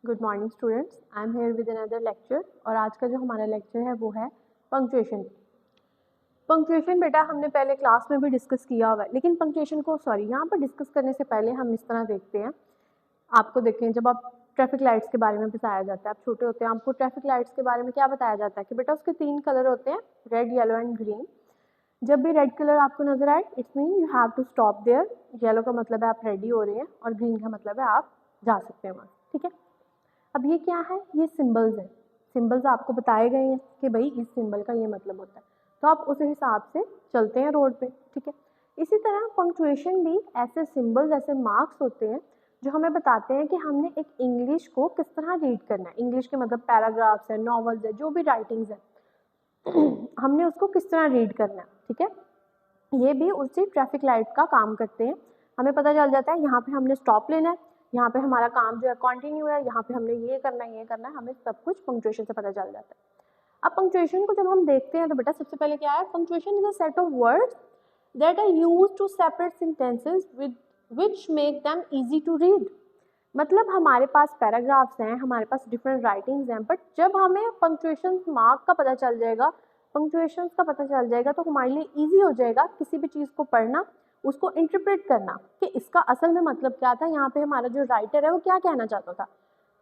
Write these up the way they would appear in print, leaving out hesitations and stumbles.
Good morning students, I am here with another lecture. और आज का जो हमारा लेक्चर है वो है पंक्चुएशन। पंक्चुएशन बेटा हमने पहले क्लास में भी डिस्कस किया हुआ है, लेकिन पंक्चुएशन को यहाँ पर डिस्कस करने से पहले हम इस तरह देखते हैं। आपको देखें, जब आप ट्रैफिक लाइट्स के बारे में बताया जाता है, आप छोटे होते हैं, आपको ट्रैफिक लाइट्स के बारे में क्या बताया जाता है कि बेटा उसके 3 कलर होते हैं, रेड, येलो एंड ग्रीन। जब भी रेड कलर आपको नजर आए it's mean you have to stop there. Yellow का मतलब है आप रेडी हो रहे हैं और ग्रीन का मतलब है आप जा सकते हैं वहाँ, ठीक है। अब ये क्या है, ये सिंबल्स है। सिंबल्स आपको बताए गए हैं कि भाई इस सिंबल का ये मतलब होता है, तो आप उस हिसाब से चलते हैं रोड पे, ठीक है। इसी तरह पंक्चुएशन भी ऐसे सिंबल्स, ऐसे मार्क्स होते हैं जो हमें बताते हैं कि हमने एक इंग्लिश को किस तरह रीड करना है। इंग्लिश के मतलब पैराग्राफ्स है, नॉवेल्स है, जो भी राइटिंग्स है हमने उसको किस तरह रीड करना है, ठीक है। ये भी उसी ट्रैफिक लाइट का काम करते हैं। हमें पता चल जाता है यहाँ पे हमने स्टॉप लेना है, यहाँ पे हमारा काम जो है कंटिन्यू है, यहाँ पे हमने ये करना है, हमें सब कुछ पंक्चुएशन से पता चल जाता है। अब पंक्चुएशन को जब हम देखते हैं तो बेटा सबसे पहले क्या है, punctuation is a set of words that are used to separate sentences with which make them easy to read. मतलब हमारे पास पैराग्राफ्स हैं, हमारे पास डिफरेंट राइटिंग्स हैं, बट जब हमें पंक्चुएशन मार्क का पता चल जाएगा, पंक्चुएशंस का पता चल जाएगा, तो हमारे लिए इजी हो जाएगा किसी भी चीज़ को पढ़ना, उसको इंटरप्रेट करना कि इसका असल में मतलब क्या था। यहाँ पे हमारा जो राइटर है वो क्या कहना चाहता था,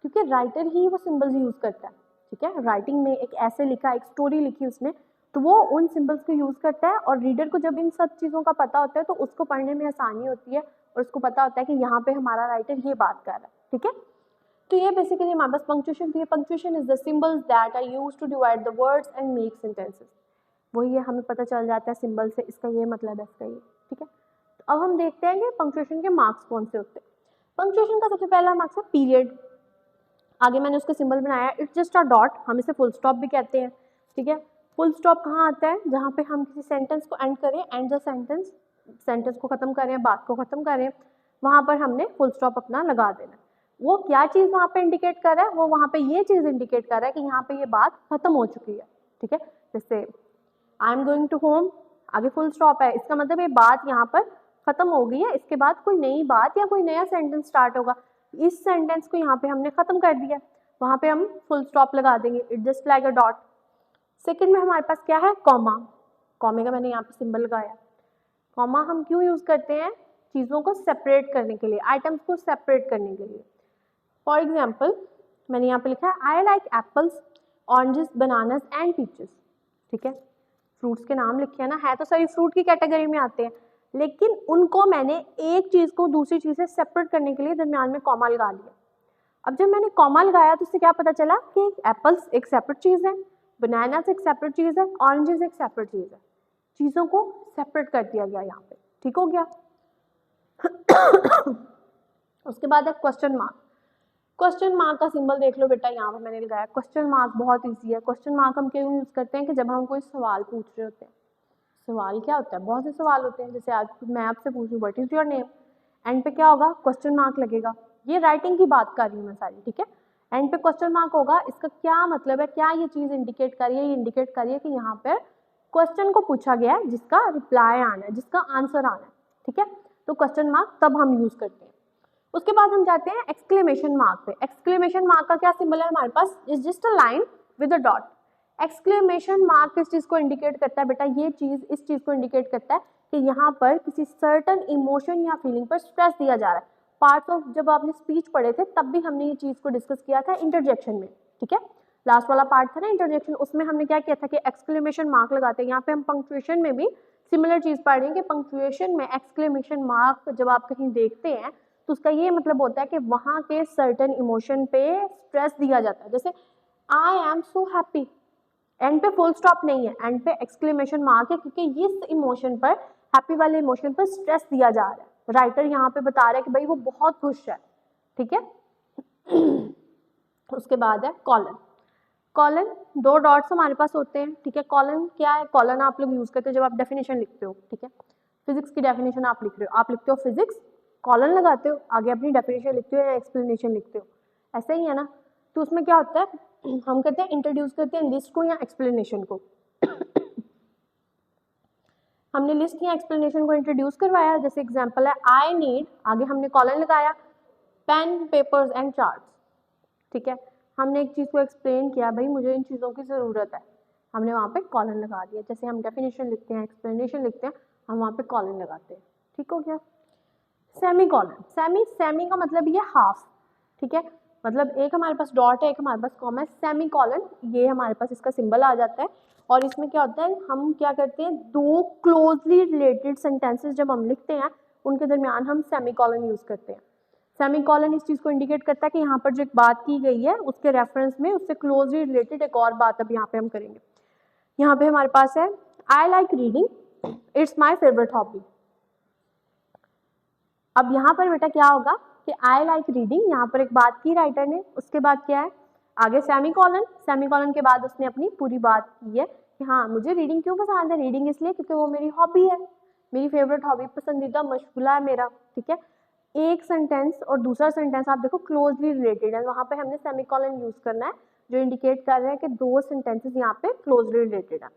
क्योंकि राइटर ही वो सिंबल्स यूज करता है, ठीक है। राइटिंग में एक ऐसे लिखा, एक स्टोरी लिखी उसने, तो वो उन सिंबल्स को यूज करता है, और रीडर को जब इन सब चीज़ों का पता होता है तो उसको पढ़ने में आसानी होती है, और उसको पता होता है कि यहाँ पे हमारा राइटर ये बात कर रहा है, ठीक है। तो ये बेसिकली हमारे पास पंक्चुएशन थी। Punctuation is the symbols that are used to divide the words and make sentences. वही है, हमें पता चल जाता है सिंबल से इसका ये मतलब है, इसका ये, ठीक है। तो अब हम देखते हैं कि पंक्चुएशन के मार्क्स कौन से होते हैं। पंक्चुएशन का सबसे पहला मार्क्स है पीरियड। आगे मैंने उसका सिंबल बनाया, इट्स जस्ट अ डॉट, हम इसे फुल स्टॉप भी कहते हैं, ठीक है। फुल स्टॉप कहाँ आता है, जहाँ पे हम किसी सेंटेंस को एंड करें, एंड द सेंटेंस, सेंटेंस को खत्म करें, बात को खत्म करें, वहां पर हमने फुल स्टॉप अपना लगा देना। वो क्या चीज वहां पे इंडिकेट कर रहा है, वो वहां पे ये चीज इंडिकेट कर रहा है कि यहाँ पे ये बात खत्म हो चुकी है, ठीक है। जैसे I am going to home, आगे फुल स्टॉप है, इसका मतलब ये बात यहाँ पर खत्म हो गई है, इसके बाद कोई नई बात या कोई नया सेंटेंस स्टार्ट होगा। इस सेंटेंस को यहाँ पे हमने खत्म कर दिया, वहां पे हम फुल स्टॉप लगा देंगे, it just like a dot. Second में हमारे पास क्या है, कॉमा। कॉमे का मैंने यहाँ पे सिंबल लगाया। कॉमा हम क्यों यूज करते हैं, चीजों को सेपरेट करने के लिए, आइटम्स को सेपरेट करने के लिए। फॉर एग्जाम्पल मैंने यहाँ पे लिखा है I like apples, oranges, bananas and peaches, ठीक है। फ्रूट्स के नाम लिखे हैं ना, है तो सभी फ्रूट की कैटेगरी में आते हैं, लेकिन उनको मैंने एक चीज को दूसरी चीज से सेपरेट करने के लिए दरमियान में कॉमा लगा लिया। अब जब मैंने कॉमा लगाया तो उससे क्या पता चला कि एप्पल्स एक सेपरेट चीज है, बनानास एक सेपरेट चीज है, ऑरेंजेस एक सेपरेट चीज है। चीजों को सेपरेट कर दिया गया यहाँ पे, ठीक हो गया। उसके बाद है क्वेश्चन मार्क। क्वेश्चन मार्क का सिंबल देख लो बेटा, यहाँ पर मैंने लगाया। क्वेश्चन मार्क बहुत इजी है। क्वेश्चन मार्क हम क्यों यूज करते हैं कि जब हम कोई सवाल पूछ रहे होते हैं। सवाल क्या होता है, बहुत से सवाल होते हैं, जैसे आज मैं आपसे पूछूं what is your name, and पे क्या होगा, क्वेश्चन मार्क लगेगा। ये राइटिंग की बात कर रही हूँ मैं सारी, ठीक है। एंड पे क्वेश्चन मार्क होगा, इसका क्या मतलब है, क्या ये चीज इंडिकेट कर रही है, ये इंडिकेट कर रही है कि यहाँ पर क्वेश्चन को पूछा गया है जिसका रिप्लाई आना है, जिसका आंसर आना है, ठीक है। तो क्वेश्चन मार्क तब हम यूज करते हैं। उसके बाद हम जाते हैं एक्सक्लेमेशन मार्क पे। एक्सक्लेमेशन मार्क का क्या सिंबल है हमारे पास, is just a line with a dot. Exclamation mark किस चीज को इंडिकेट करता है बेटा, ये चीज इस चीज को इंडिकेट करता है कि यहाँ पर किसी सर्टन इमोशन या फीलिंग पर स्ट्रेस दिया जा रहा है। पार्ट्स ऑफ जब आपने स्पीच पढ़े थे तब भी हमने ये चीज को डिस्कस किया था इंटरजेक्शन में, ठीक है। लास्ट वाला पार्ट था ना इंटरजेक्शन, उसमें हमने क्या किया था कि एक्सक्लेमेशन मार्क लगाते हैं। यहाँ पे हम पंक्चुएशन में भी सिमिलर चीज पढ़ रहे हैं कि पंक्चुएशन में एक्सक्लेमेशन मार्क जब आप कहीं देखते हैं तो उसका ये मतलब होता है कि वहां के सर्टन इमोशन पे स्ट्रेस दिया जाता है। जैसे I am so happy, and पे फुल स्टॉप नहीं है, एंड पे एक्सक्लेमेशन मार्क है, क्योंकि इस इमोशन पर, हैप्पी वाले इमोशन पर स्ट्रेस दिया जा रहा है। राइटर यहाँ पे बता रहा है कि भाई वो बहुत खुश है, ठीक है। उसके बाद है कॉलन। कॉलन 2 डॉट्स हमारे पास होते हैं, ठीक है। कॉलन क्या है, कॉलन आप लोग यूज करते हो जब आप डेफिनेशन लिखते हो, ठीक है। फिजिक्स की डेफिनेशन आप लिख रहे हो, आप लिखते हो फिजिक्स, कॉलन लगाते हो, आगे अपनी डेफिनेशन लिखते हो या एक्सप्लेनेशन लिखते हो, ऐसे ही है ना। तो उसमें क्या होता है, हम कहते हैं इंट्रोड्यूस करते हैं लिस्ट को या एक्सप्लेनेशन को। हमने लिस्ट या एक्सप्लेनेशन को इंट्रोड्यूस करवाया, जैसे एग्जांपल है आई नीड, आगे हमने कॉलन लगाया पेन, पेपर्स एंड चार्ट्स, ठीक है, हमने एक चीज़ को एक्सप्लेन किया, भाई मुझे इन चीज़ों की ज़रूरत है, हमने वहाँ पे कॉलन लगा दिया। जैसे हम डेफिनेशन लिखते हैं, एक्सप्लेनेशन लिखते हैं, हम वहाँ पे कॉलन लगाते हैं। ठीक हो गया। सेमी कॉलन, सेमी का मतलब ये हाफ, ठीक है, मतलब एक हमारे पास डॉट है, एक हमारे पास कॉमा है, सेमी कॉलन ये हमारे पास इसका सिंबल आ जाता है। और इसमें क्या होता है, हम क्या करते हैं, दो क्लोजली रिलेटेड सेंटेंसेस जब हम लिखते हैं उनके दरमियान हम सेमी कॉलन यूज करते हैं। सेमी कॉलन इस चीज़ को इंडिकेट करता है कि यहाँ पर जो एक बात की गई है उसके रेफरेंस में उससे क्लोजली रिलेटेड एक और बात अब यहाँ पे हम करेंगे। यहाँ पे हमारे पास है I like reading, it's my favourite hobby. अब यहाँ पर बेटा क्या होगा कि आई लाइक रीडिंग, यहाँ पर एक बात की राइटर ने, उसके बाद क्या है आगे सेमी कॉलन के बाद उसने अपनी पूरी बात की है कि हाँ मुझे रीडिंग क्यों पसंद है, रीडिंग इसलिए क्योंकि वो मेरी हॉबी है, मेरी फेवरेट हॉबी, पसंदीदा मशगूला है मेरा। ठीक है, एक सेंटेंस और दूसरा सेंटेंस आप देखो क्लोजली रिलेटेड है, वहाँ पे हमने सेमी कॉलन यूज करना है जो इंडिकेट कर रहा है कि दो सेंटेंसेस यहाँ पे क्लोजली रिलेटेड है।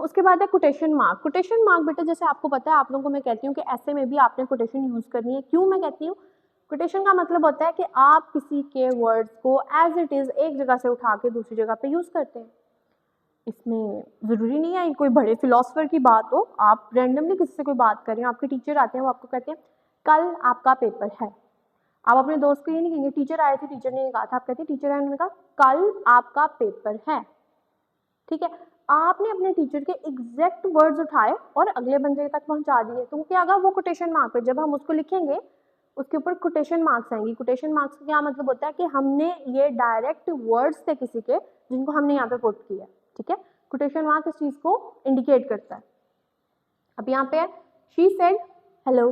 उसके बाद है कोटेशन मार्क। कोटेशन मार्क बेटा जैसे आपको पता है, आप लोगों को मैं कहती हूँ कि ऐसे में भी आपने कोटेशन यूज करनी है। क्यों मैं कहती हूँ, कोटेशन का मतलब होता है कि आप किसी के वर्ड्स को एज इट इज एक जगह से उठा के दूसरी जगह पे यूज करते हैं। इसमें जरूरी नहीं है कोई बड़े फिलोसफर की बात हो, आप रैंडमली किसी से कोई बात करें, आपके टीचर आते हैं वो आपको कहते हैं कल आपका पेपर है, आप अपने दोस्त को ये नहीं कहेंगे टीचर आए थे टीचर ने ये कहा था, आप कहते हैं टीचर आए उन्होंने कहा कल आपका पेपर है। ठीक है, आपने अपने टीचर के एग्जैक्ट वर्ड्स उठाए और अगले बंदे तक पहुंचा दिए, तो क्या होगा वो कोटेशन मार्क है। जब हम उसको लिखेंगे उसके ऊपर कोटेशन मार्क्स आएंगी। कोटेशन मार्क्स का क्या मतलब होता है कि हमने ये डायरेक्ट वर्ड्स थे किसी के जिनको हमने यहाँ पे पुट किया। ठीक है, कोटेशन मार्क इस चीज को इंडिकेट करता है। अब यहाँ पे शी सेड हेलो,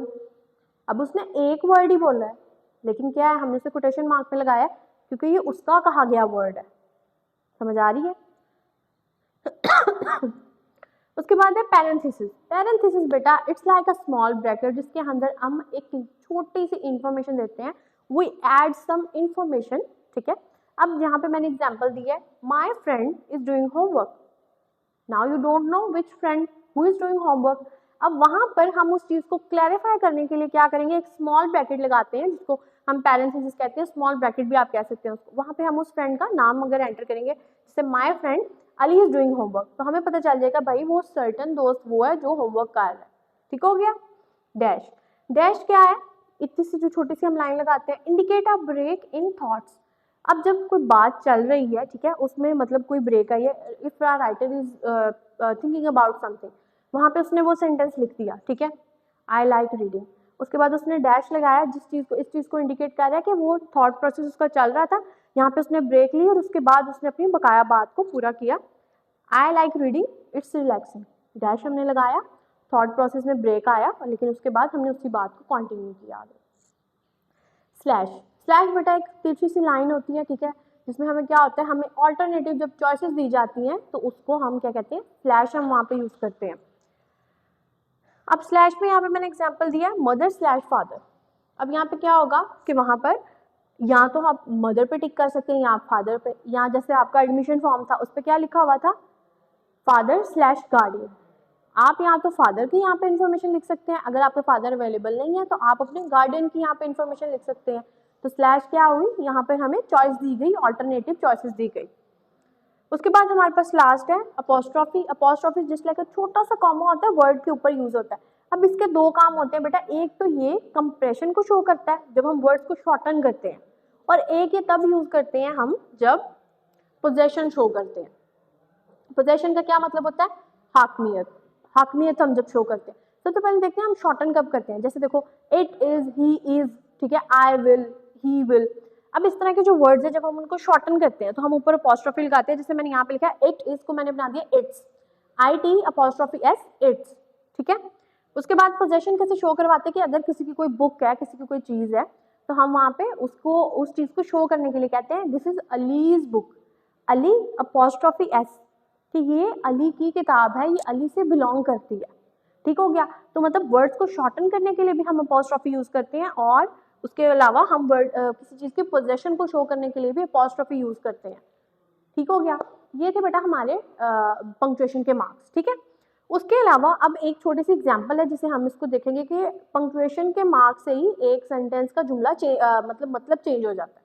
अब उसने एक वर्ड ही बोला है लेकिन क्या है हमने इसे कोटेशन मार्क पे लगाया है क्योंकि ये उसका कहा गया वर्ड है। समझ आ रही है? उसके बाद है पैरेंथेसिस। पैरेंथेसिस बेटा it's like a small bracket जिसके अंदर हम एक छोटी सी इंफॉर्मेशन देते हैं, वी ऐड सम इंफॉर्मेशन। ठीक है, अब यहाँ पे मैंने एग्जांपल दी है my friend is doing homework. Now you don't know which friend who is doing homework. अब वहां पर हम उस चीज को क्लैरिफाई करने के लिए क्या करेंगे, एक स्मॉल ब्रैकेट लगाते हैं जिसको हम पैरेंथेसिस कहते हैं, स्मॉल ब्रैकेट भी आप कह सकते हैं उसको। वहां पे हम उस फ्रेंड का नाम अगर एंटर करेंगे जैसे my friend Ali is doing homework, तो हमें पता चल जाएगा भाई वो सर्टन दोस्त वो है जो होमवर्क कर रहा है। ठीक हो गया। डैश, डैश क्या है, इतनी सी जो छोटी सी हम लाइन लगाते हैं, indicate a break in thoughts. अब जब कोई बात चल रही है, ठीक है, उसमें मतलब कोई ब्रेक आई है, if a writer is thinking about something, वहां पे उसने वो सेंटेंस लिख दिया, ठीक है, आई लाइक रीडिंग, उसके बाद उसने डैश लगाया जिस चीज को, इस चीज को इंडिकेट कर रहा है कि वो थॉट प्रोसेस उसका चल रहा था, यहाँ पे उसने ब्रेक ली और उसके बाद उसने अपनी बकाया बात को पूरा किया। I like reading it's relaxing, dash हमने लगाया, थॉट प्रोसेस में ब्रेक आया लेकिन उसके बाद हमने उसी बात को कंटिन्यू किया आगे। स्लैश, स्लैश बेटा एक तिरछी सी लाइन होती है, ठीक है, जिसमें हमें क्या होता है, हमें ऑल्टरनेटिव जब चॉइसेस दी जाती हैं तो उसको हम क्या कहते हैं, स्लैश हम वहां पे यूज करते हैं। अब स्लैश में यहाँ पे मैंने एग्जांपल दिया मदर स्लैश फादर। अब यहाँ पे क्या होगा कि वहां पर या तो आप मदर पे टिक कर सकते हैं या फादर पे, या जैसे आपका एडमिशन फॉर्म था उस पर क्या लिखा हुआ था, फादर स्लैश गार्डियन, आप यहाँ तो फादर की यहाँ पे इन्फॉर्मेशन लिख सकते हैं, अगर आपके फादर अवेलेबल नहीं है तो आप अपने गार्डियन की यहाँ पे इन्फॉर्मेशन लिख सकते हैं। तो स्लैश क्या हुई, यहाँ पे हमें चॉइस दी गई, ऑल्टरनेटिव चॉइसेस दी गई। उसके बाद हमारे पास लास्ट है अपोस्ट्रॉफी। अपोस्ट्रॉफी जिस लाइक छोटा सा कॉमा होता है वर्ड के ऊपर यूज होता है। अब इसके दो काम होते हैं बेटा, एक तो ये कंप्रेशन को शो करता है जब हम वर्ड्स को शॉर्टन करते हैं, और एक ये तब यूज करते हैं हम जब पोजेशन शो करते हैं। पोजेशन का क्या मतलब होता है, हाकमियत, हाकमियत हम जब शो करते हैं। सबसे पहले देखते हैं हम शॉर्टन कब करते हैं, जैसे देखो इट इज, ही इज, ठीक है, आई विल, ही विल। अब इस तरह के जो वर्ड्स है जब हम उनको शॉर्टन करते हैं तो हम ऊपर अपोस्ट्रोफी लगाते हैं, जैसे मैंने यहाँ पे लिखा है इट इज को मैंने बना दिया it's, I T apostrophe S, it's. ठीक है, उसके बाद पोजेशन कैसे शो करवाते हैं कि अगर किसी की कोई बुक है, किसी की कोई चीज है, तो हम वहाँ पे उसको उस चीज को शो करने के लिए कहते हैं this is allies book, Ali apostrophe S, कि ये अली की किताब है, ये अली से बिलोंग करती है। ठीक हो गया। तो मतलब वर्ड्स को शॉर्टन करने के लिए भी हम अपोस्ट्रोफी यूज करते हैं, और उसके अलावा हम वर्ड किसी चीज के पोजेशन को शो करने के लिए भी अपोस्ट्रोफी यूज करते हैं। ठीक हो गया। ये थे बेटा हमारे पंक्चुएशन के मार्क्स। ठीक है, उसके अलावा अब एक छोटी सी एग्जांपल है जिसे हम इसको देखेंगे कि पंक्चुएशन के मार्क्स से ही एक सेंटेंस का जुमला मतलब चेंज हो जाता है।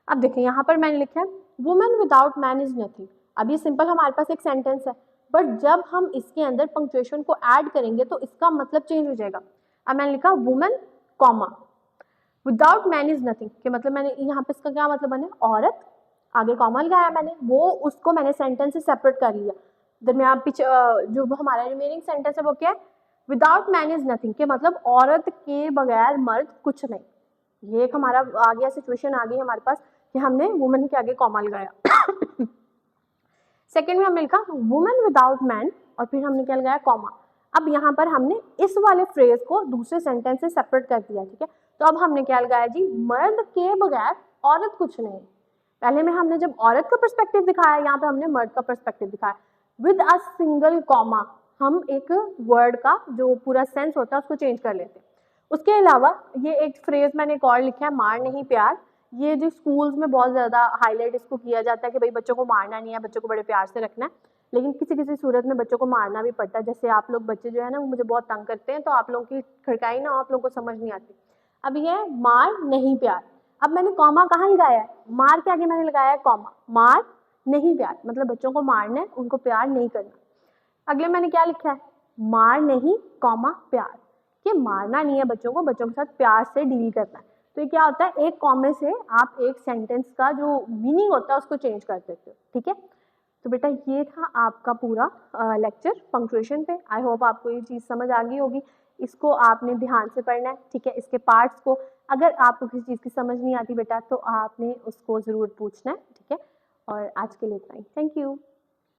अब देखें यहाँ पर मैंने लिखा है women without man is nothing. अब ये सिंपल हमारे पास एक सेंटेंस है, बट जब हम इसके अंदर पंक्चुएशन को ऐड करेंगे तो इसका मतलब चेंज हो जाएगा। अब मैंने लिखा women comma without man is nothing के मतलब मैंने यहाँ पे इसका क्या मतलब बने औरत, आगे कॉमा लगाया मैंने, वो उसको मैंने सेंटेंस से सेपरेट कर लिया। दरमियान पीछे जो हमारा रिमेनिंग सेंटेंस है वो क्या है, विदाउट मैन इज नथिंग के मतलब औरत के बगैर मर्द कुछ नहीं। ये एक हमारा आ गया सिचुएशन आ गई हमारे पास कि हमने वुमेन के आगे कॉमा लगाया। सेकेंड में हमने लिखा वुमेन विदाउट मैन और फिर हमने क्या लगाया कॉमा। अब यहाँ पर हमने इस वाले फ्रेज को दूसरे सेंटेंस से सेपरेट कर दिया, ठीक है। तो अब हमने क्या लगाया जी, मर्द के बगैर औरत कुछ नहीं। पहले में हमने जब औरत का पर्सपेक्टिव दिखाया, यहाँ पे हमने मर्द का पर्सपेक्टिव दिखाया। विद अ सिंगल कॉमा हम एक वर्ड का जो पूरा सेंस होता है उसको चेंज कर लेते हैं। उसके अलावा ये एक फ्रेज मैंने एक और लिखा है मार नहीं प्यार। ये जो स्कूल्स में बहुत ज़्यादा हाईलाइट इसको किया जाता है कि भाई बच्चों को मारना नहीं है, बच्चों को बड़े प्यार से रखना है, लेकिन किसी किसी सूरत में बच्चों को मारना भी पड़ता है। जैसे आप लोग बच्चे जो है ना वो मुझे बहुत तंग करते हैं, तो आप लोगों की खड़काई ना आप लोगों को समझ नहीं आती। अब ये है मार नहीं प्यार। अब मैंने कॉमा कहाँ लगाया है, मार के आगे मैंने लगाया है कॉमा, मार नहीं प्यार मतलब बच्चों को मारना है, उनको प्यार नहीं करना। अगले मैंने क्या लिखा है, मार नहीं कॉमा प्यार, कि मारना नहीं है बच्चों को, बच्चों के साथ प्यार से डील करना है। तो ये क्या होता है, एक कॉमे से आप एक सेंटेंस का जो मीनिंग होता है उसको चेंज कर देते हो, ठीक है। तो बेटा ये था आपका पूरा लेक्चर पंक्चुएशन पे। आई होप आपको ये चीज़ समझ आ गई होगी। इसको आपने ध्यान से पढ़ना है, ठीक है। इसके पार्ट्स को अगर आपको किसी चीज़ की समझ नहीं आती बेटा तो आपने उसको ज़रूर पूछना है, ठीक है। और आज के लिए इतना ही, थैंक यू।